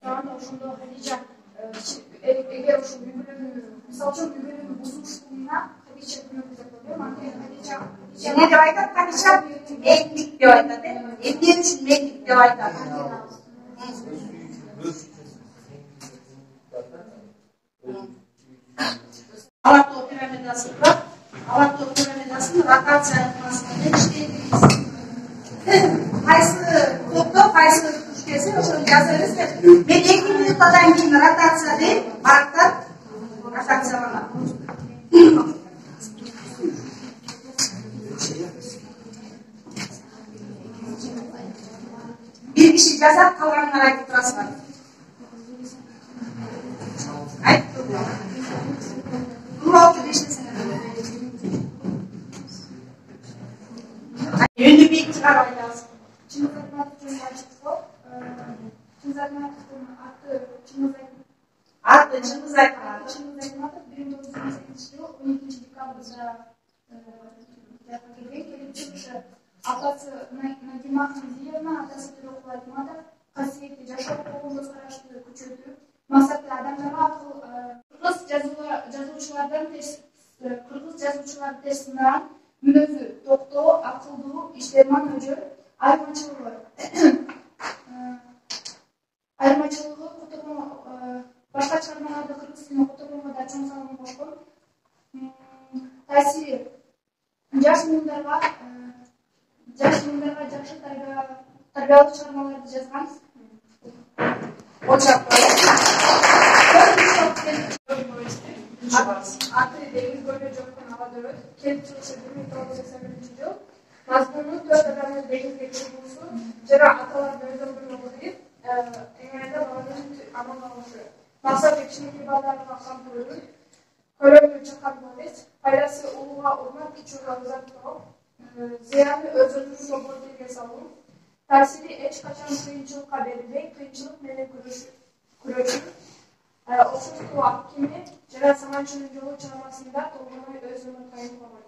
Ошондо Хадижа эгер ошол үй-бүлөнү мисалы үчүн үй-бүлөнү бузушуна Хадижа күнөөлүү деп ойлойм. Анткени Хадижа эмне деп айтат? Хадижа мектик деп айтат, эмне үчүн мектик деп айтат? Алатоо пирамидасы бар. Алатоо пирамидасын ротация айырмасында иштейбиз. Кайсы топто кайсы түшкөсү ошону жазабыз деп. Мен 2 минуттан кийин ротация дейм, барактар ротацияланат. Bir kişi жазат, калганын айтып турасыздар. Айтып тургула. Урматтуу эчтесиңер. Үнү бийик чыгарып айтабыз. Чыңгыз Айтматовдун башчысы, Чыңгыз Айтматовдун аты Чыңгыз Айтматов 1918-жылы 12 декабрда келип чыгышы. Атасы Надима Хамзиевна, атасы Төрөкул Айтматов касиетти жашоо укугун көз карашты күчөтүп, максаты адамдарга акыл кыргыз жазуучуларды терс сынаган, мүнөзү токтоо, акылдуу, иштеман өжөр, айырмачылыгы башка чыгармаларды кыргыз тилине которгонго да чоң салым кошкон. Таасири жаш муундарга жакшы тарбиялык чыгармаларды жазган. Аты Деңиз көлүнө жоккон ала дөбөт, келип чыгышы 1981-жыл. Мазмуну 4 адамдын деңизге чыгуусу жана аталарды өздөрүнө кылып, эңерде баланын аман алышы. Максаты кичинекей балдарга камтылуу, көлөмү чакан эмес, пайдасы улууга урмат, кичүүгө ызаттоо, зыяны өзүнүн сободиге салуу. Таасири эч качан кыйынчылыкка берилбей, кыйынчылык менен күрөшүү. Окуштуу акими жана Саманчынын жолу чыгармасында толгойбой өз өмүрүн кайын койгон.